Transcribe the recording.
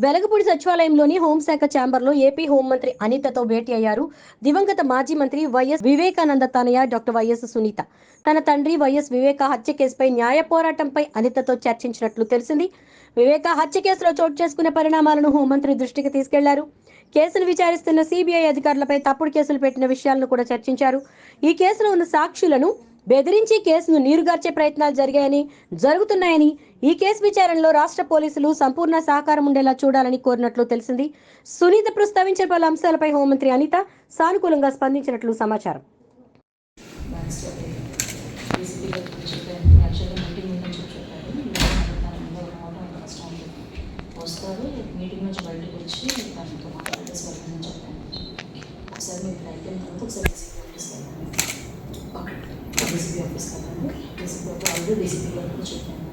వెలగపూడి సచివాలయంలోని హోంశాఖ ఛాంబర్లో ఏపీ హోంమంత్రి అనితతో భేటీ అయ్యారు దివంగత మాజీ మంత్రి వైఎస్ వివేకానంద తనయ డాక్టర్ వైఎస్ సునీత. తన తండ్రి వైఎస్ వివేక హత్య కేసుపై న్యాయ పోరాటంపై అనితతో చర్చించినట్లు తెలిసింది. వివేక హత్య కేసులో చోటు చేసుకున్న పరిణామాలను హోంమంత్రి దృష్టికి తీసుకెళ్లారు. కేసును విచారిస్తున్న సిబిఐ అధికారులపై తప్పుడు కేసులు పెట్టిన విషయాలను కూడా చర్చించారు. ఈ కేసులో ఉన్న సాక్షులను బెదిరించి కేసును నీరుగార్చే ప్రయత్నాలు జరుగుతున్నాయని, ఈ కేసు విచారణలో రాష్ట్ర పోలీసులు సంపూర్ణ సహకారం ఉండేలా చూడాలని కోరినట్లు తెలిసింది. సునీత ప్రస్తావించిన పలు అంశాలపై హోంమంత్రి అనిత సానుకూలంగా స్పందించినట్లు సమాచారం. మీటింగ్ నుంచి బయటకు వచ్చి దాంతో మాట్లాడేసి వెళ్ళమని చెప్పాను. ఒకసారి మీరు అయిపోయిన తర్వాత ఒకసారి డీసీపీ ఆఫీస్ కదండి, DCP office DCP already DCP గారు కూడా చెప్పాను.